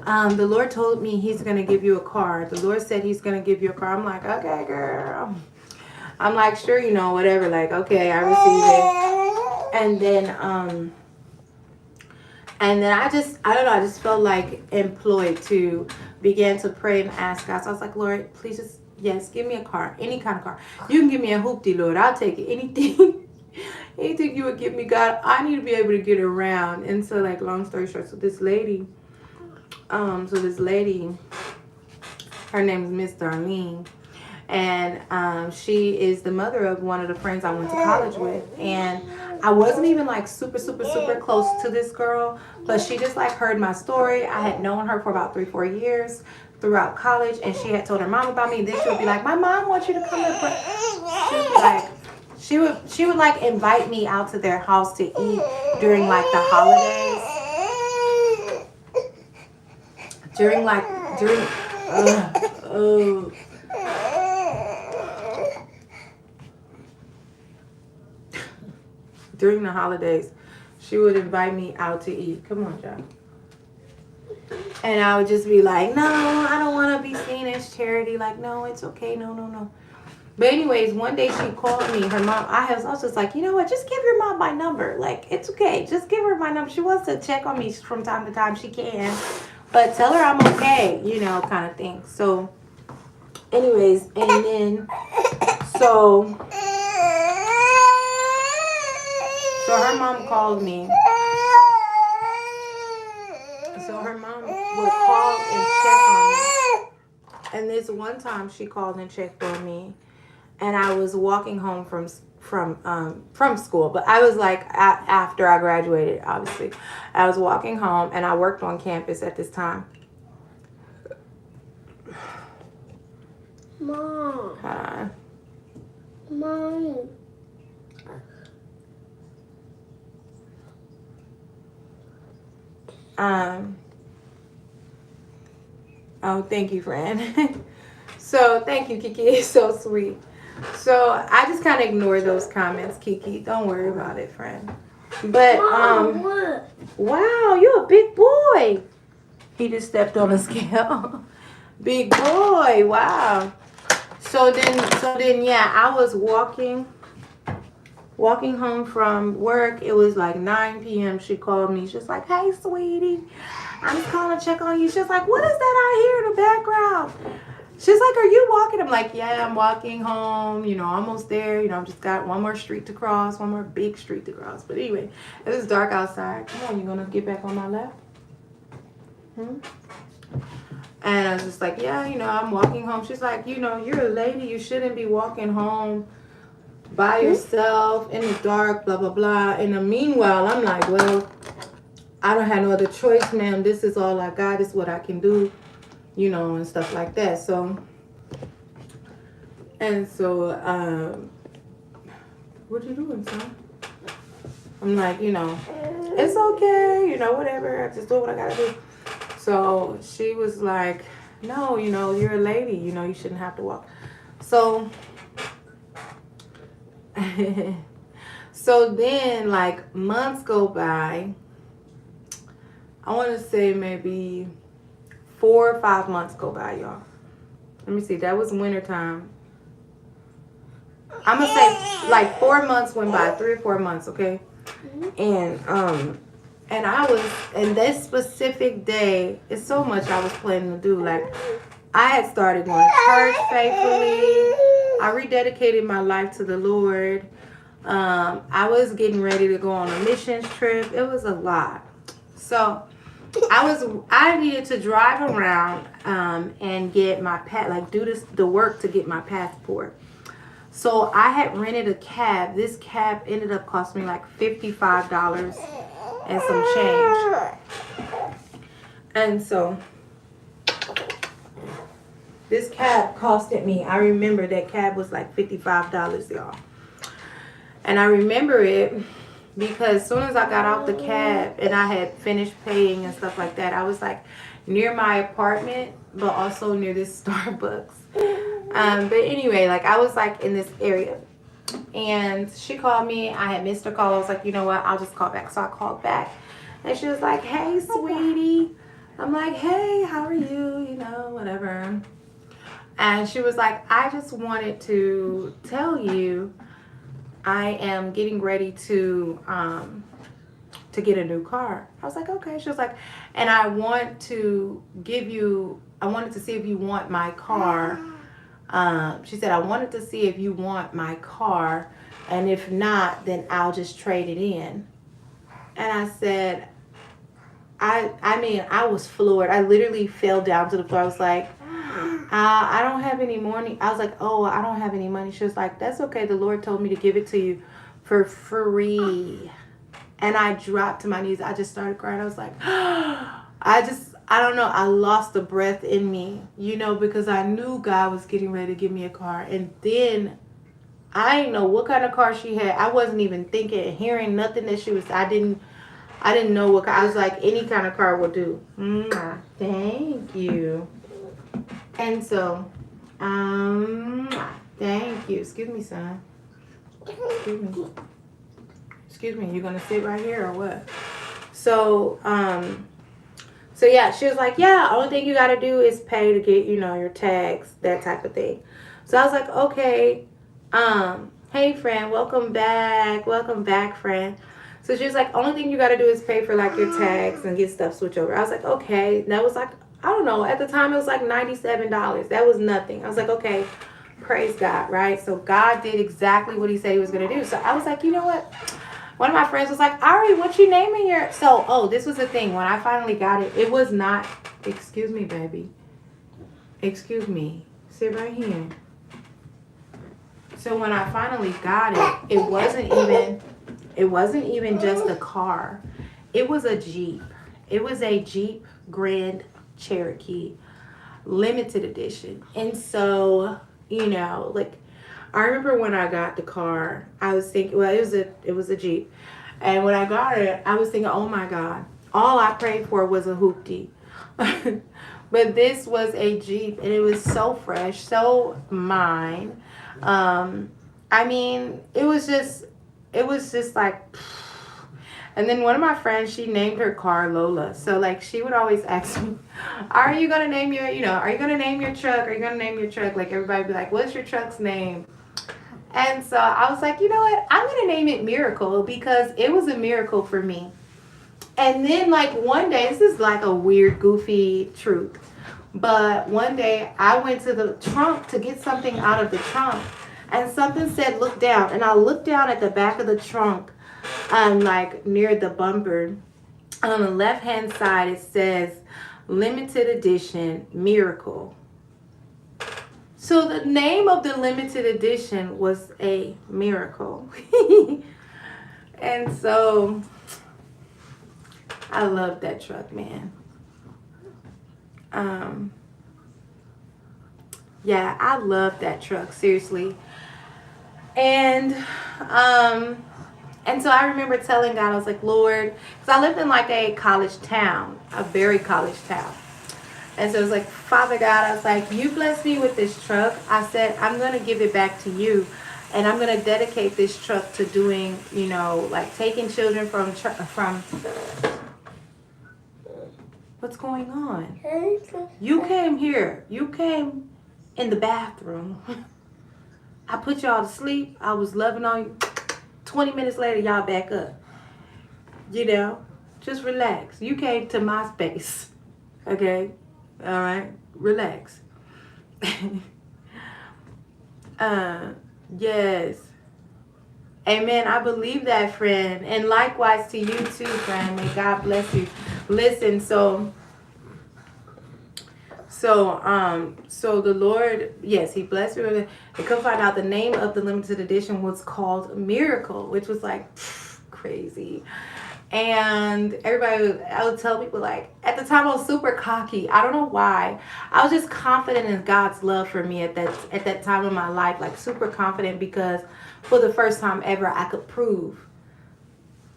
the Lord told me he's going to give you a car. The Lord said he's going to give you a car. I'm like, okay, girl. I'm like, sure, whatever. Like, okay, I receive it. And then I don't know, I just felt like employed to begin to pray and ask God. So I was like, Lord, please just, yes, give me a car, any kind of car. You can give me a hoopty, Lord. I'll take it. Anything, anything you would give me, God. I need to be able to get around. And so, like, long story short, so this lady, her name is Miss Darlene. And she is the mother of one of the friends I went to college with. And I wasn't even like super, super, super close to this girl, but she just like heard my story. I had known her for about 3-4 years throughout college, and she had told her mom about me. And then she would be like, my mom wants you to come and pray. She would be like, she would like invite me out to their house to eat during like the holidays. During the holidays, she would invite me out to eat. Come on, John. And I would just be like, no, I don't want to be seen as charity. Like, no, it's okay. No. But anyways, one day she called me. Her mom, I was just like, you know what? Just give your mom my number. Like, it's okay. Just give her my number. She wants to check on me from time to time. She can. But tell her I'm okay, kind of thing. So, anyways, and then, so her mom called me. So her mom would call and check on me. And this one time she called and checked on me, and I was walking home from school. But I was like, after I graduated, obviously, I was walking home, and I worked on campus at this time. Mom. Hi. Mom. Oh, thank you, friend. So thank you, Kiki. It's so sweet. So I just kind of ignore those comments, Kiki. Don't worry about it, friend. But Mom, what? wow, you're a big boy. He just stepped on a scale. Big boy, wow. So then, yeah, I was walking home from work. It was like 9 p.m. She called me. She's like, "Hey, sweetie, I'm just calling to check on you." She's like, "What is that I hear in the background?" She's like, "Are you walking?" I'm like, "Yeah, I'm walking home. Almost there. I've just got one more street to cross, one more big street to cross." But anyway, it was dark outside. Come on, you gonna get back on my lap? And I was just like, "Yeah, I'm walking home." She's like, "You're a lady. You shouldn't be walking home by yourself in the dark, blah, blah, blah." And the meanwhile, I'm like, "Well, I don't have no other choice, ma'am. This is all I got. This is what I can do, and stuff like that." So, what you doing, son? I'm like, it's okay, whatever. I just do what I gotta do. So she was like, "No, you're a lady. You shouldn't have to walk." So, so then, like, months go by. I want to say maybe 4 or 5 months go by, y'all. Let me see. That was wintertime. I'm going to say like 4 months went by, 3 or 4 months, okay? And I was, in this specific day, it's so much I was planning to do. Like, I had started going to church faithfully. I rededicated my life to the Lord. I was getting ready to go on a missions trip. It was a lot. So I needed to drive around and get my do the work to get my passport. So I had rented a cab. This cab ended up costing me like $55 and some change. And so this cab costed me, I remember that cab was like $55, y'all. And I remember it because as soon as I got out the cab and I had finished paying and stuff like that, I was like near my apartment, but also near this Starbucks. But anyway, like I was like in this area. And she called me. I had missed her call. I was like, you know what? I'll just call back. So I called back. And she was like, "Hey, sweetie." I'm like, "Hey, how are you?" Whatever. And she was like, "I just wanted to tell you I am getting ready to get a new car." I was like, "Okay." She was like, "And I wanted to see if you want my car." She said, "I wanted to see if you want my car, and if not, then I'll just trade it in." And I said, I mean, I was floored. I literally fell down to the floor. I was like, I don't have any money. I was like, "Oh, I don't have any money." She was like, "That's okay. The Lord told me to give it to you for free." And I dropped to my knees. I just started crying. I was like, I don't know. I lost the breath in me, because I knew God was getting ready to give me a car. And then I didn't know what kind of car she had. I wasn't even thinking, hearing nothing that she was. I didn't know what kind. I was like, any kind of car will do. Thank you. And so, thank you. Excuse me, son. Excuse me. You gonna sit right here or what? So, So yeah, she was like, "Yeah, only thing you gotta do is pay to get, your tags, that type of thing." So I was like, "Okay, hey friend, welcome back, friend." So she was like, "Only thing you gotta do is pay for like your tags and get stuff switched over." I was like, "Okay." That was like, I don't know, at the time it was like $97. That was nothing. I was like, "Okay, praise God," right? So God did exactly what he said he was gonna do. So I was like, you know what? One of my friends was like, "Ari, what you naming your..." So, this was the thing. When I finally got it, it was not... Excuse me, baby. Excuse me. Sit right here. So when I finally got it, it wasn't even just a car. It was a Jeep. It was a Jeep Grand Cherokee limited edition. And so, like... I remember when I got the car, I was thinking, well, it was a Jeep. And when I got it, I was thinking, oh my God, all I prayed for was a hoopty. But this was a Jeep, and it was so fresh, so mine. I mean, it was just like, and then one of my friends, she named her car Lola. So like she would always ask me, "Are you gonna name your, are you gonna name your truck? Are you gonna name your truck?" Like everybody would be like, "What's your truck's name?" And so I was like, you know what? I'm gonna name it Miracle because it was a miracle for me. And then like one day, this is like a weird, goofy truth. But one day I went to the trunk to get something out of the trunk, and something said look down. And I looked down at the back of the trunk, like near the bumper. On the left hand side it says limited edition Miracle. So the name of the limited edition was a miracle. And so I love that truck, man. Um, yeah, I love that truck, seriously. And um, and so I remember telling God, I was like, Lord, because I lived in like a college town, a very college town. And so it was like, Father God, I was like, you bless me with this truck. I said, I'm going to give it back to you. And I'm going to dedicate this truck to doing, like taking children from, what's going on? You came here. You came in the bathroom. I put y'all to sleep. I was loving on you. 20 minutes later, y'all back up. Just relax. You came to my space. Okay? All right? Relax. Yes. Amen. I believe that, friend. And likewise to you too, friend. May God bless you. Listen, so the Lord, yes, he blessed me with it. And come find out the name of the limited edition was called Miracle, which was like crazy. And I would tell people, like, at the time I was super cocky. I don't know why. I was just confident in God's love for me at that time in my life, like super confident, because for the first time ever I could prove.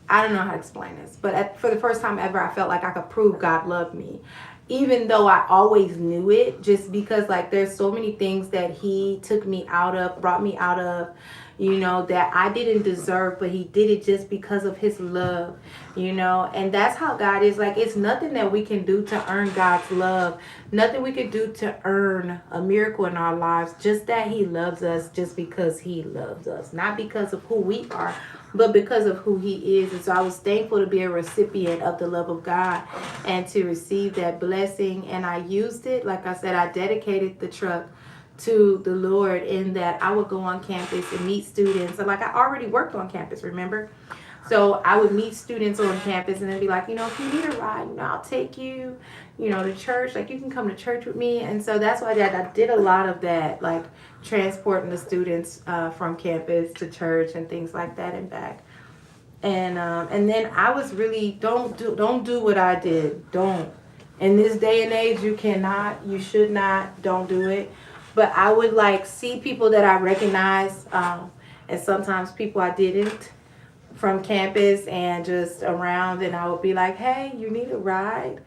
I don't know how to explain this, but for the first time ever I felt like I could prove God loved me. Even though I always knew it, just because like there's so many things that he took me out of, brought me out of, that I didn't deserve, but he did it just because of his love, and that's how God is. Like, it's nothing that we can do to earn God's love, nothing we could do to earn a miracle in our lives, just that he loves us, just because he loves us, not because of who we are, but because of who he is. And so I was thankful to be a recipient of the love of God and to receive that blessing. And I used it, like I said, I dedicated the truck to the Lord, in that I would go on campus and meet students. And like, I already worked on campus, remember? So I would meet students on campus and then be like, if you need a ride, I'll take you, to church. Like, you can come to church with me. And so that's why I did a lot of that, like transporting the students from campus to church and things like that and back. And then I was really, don't do what I did. Don't. In this day and age, you should not, don't do it. But I would like see people that I recognized, and sometimes people I didn't, from campus and just around, and I would be like, hey, you need a ride?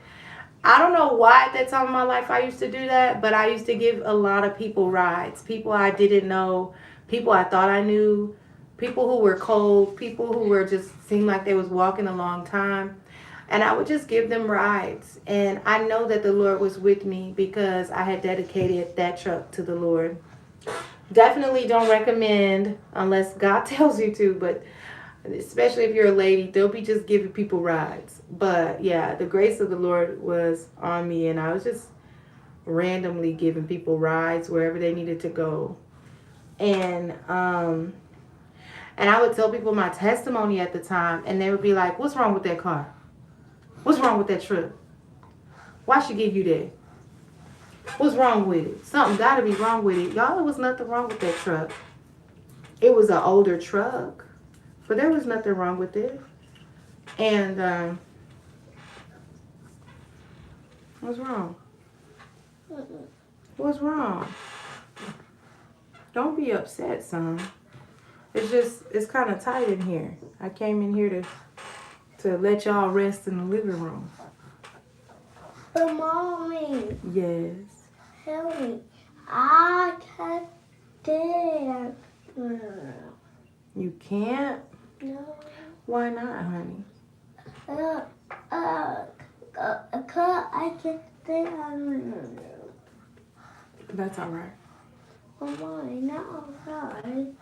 I don't know why at that time of my life I used to do that, but I used to give a lot of people rides. People I didn't know, people I thought I knew, people who were cold, people who were just seemed like they was walking a long time. And I would just give them rides. And I know that the Lord was with me because I had dedicated that truck to the Lord. Definitely don't recommend unless God tells you to, but especially if you're a lady, don't be just giving people rides. But yeah, the grace of the Lord was on me, and I was just randomly giving people rides wherever they needed to go. And I would tell people my testimony at the time, and they would be like, what's wrong with that car? What's wrong with that truck? Why should give you that? What's wrong with it? Something got to be wrong with it. Y'all, there was nothing wrong with that truck. It was an older truck, but there was nothing wrong with it. And what's wrong? What's wrong? Don't be upset, son. It's kind of tight in here. I came in here to let y'all rest in the living room. But mommy, Yes. tell me, I can can't. You can't? No. Why not, honey? I can stay on. That's all right. Mommy, not outside.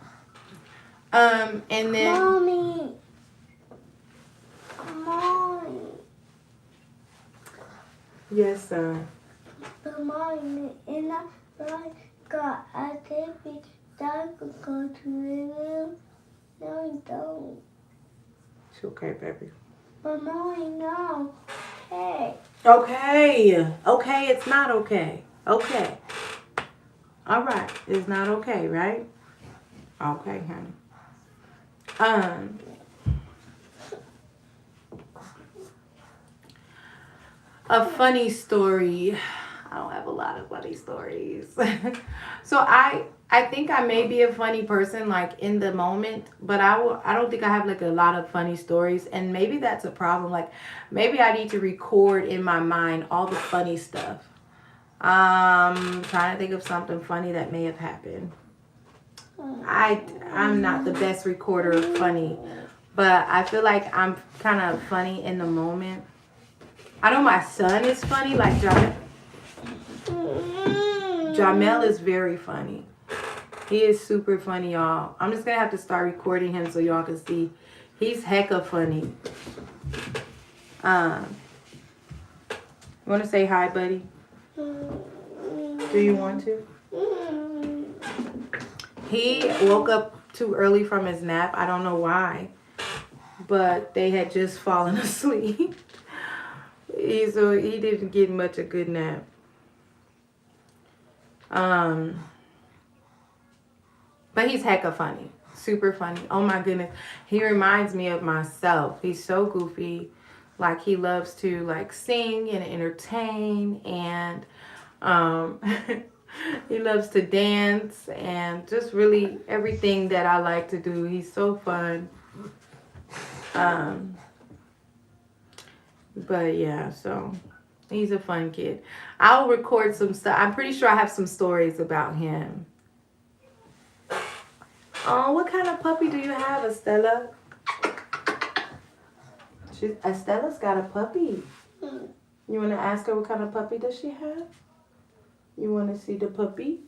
And then... Mommy. Mommy. Yes, son. But mommy, and I got a baby that could go to the room. No, I don't. It's okay, baby. But mommy, no. Hey. Okay. Okay, it's not okay. Okay. All right. It's not okay, right? Okay, honey. A funny story. I don't have a lot of funny stories. So I think I may be a funny person like in the moment, but I don't think I have like a lot of funny stories, and maybe that's a problem. Like maybe I need to record in my mind all the funny stuff. Trying to think of something funny that may have happened. I'm not the best recorder of funny, but I feel like I'm kind of funny in the moment. I know my son is funny, like Jamel is very funny. He is super funny, y'all. I'm just gonna have to start recording him so y'all can see. He's hecka funny. You wanna say hi, buddy? Do you want to? He woke up too early from his nap. I don't know why, but they had just fallen asleep. So he didn't get much a good nap. But he's hecka funny. Super funny. Oh my goodness. He reminds me of myself. He's so goofy. Like he loves to like sing and entertain, and he loves to dance and just really everything that I like to do. He's so fun. But yeah, so he's a fun kid. I'll record some stuff. I'm pretty sure I have some stories about him. Oh, what kind of puppy do you have, Estella? Estella's got a puppy. You want to ask her what kind of puppy does she have? You want to see the puppy?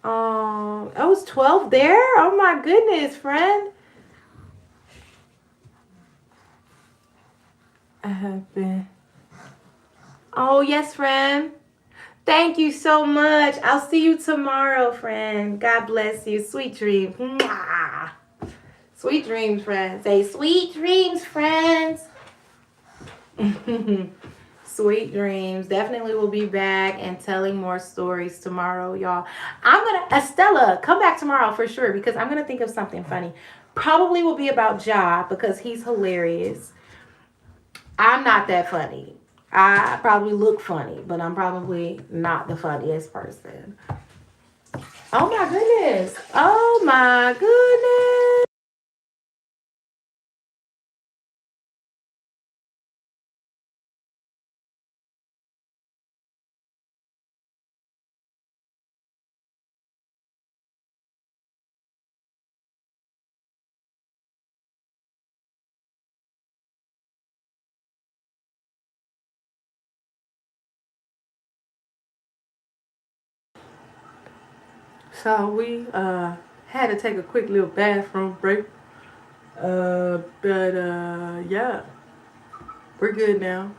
Oh, I was 12 there? Oh my goodness, friend. I have been. Oh, yes, friend. Thank you so much. I'll see you tomorrow, friend. God bless you. Sweet dreams. Mwah. Sweet dreams, friends. Say sweet dreams, friends. Sweet dreams. Definitely will be back and telling more stories tomorrow, y'all. Estella, come back tomorrow for sure because I'm gonna think of something funny. Probably will be about Ja because he's hilarious. I'm not that funny. I probably look funny, but I'm probably not the funniest person. Oh my goodness. Oh my goodness. So we had to take a quick little bathroom break. But yeah, we're good now.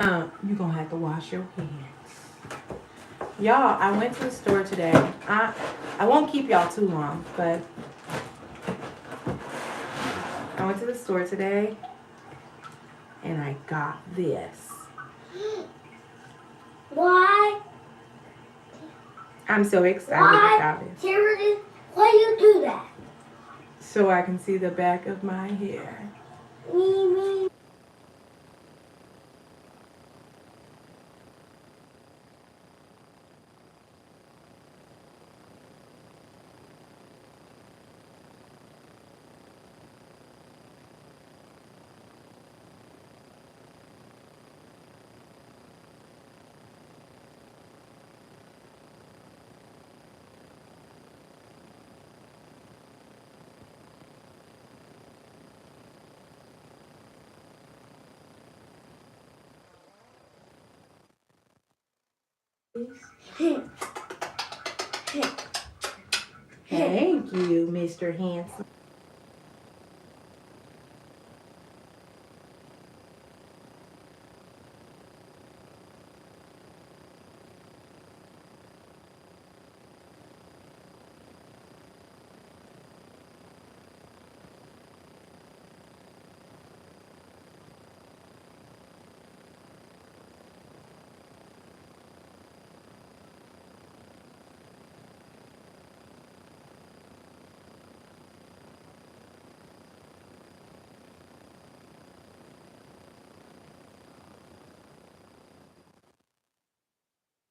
You're gonna have to wash your hands. Y'all, I went to the store today. I won't keep y'all too long, but I went to the store today and I got this. Why? I'm so excited about it. Charity, why you do that? So I can see the back of my hair. Me. Thank you, Mr. Handsome.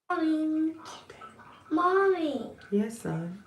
Mommy, mommy, Yes, son.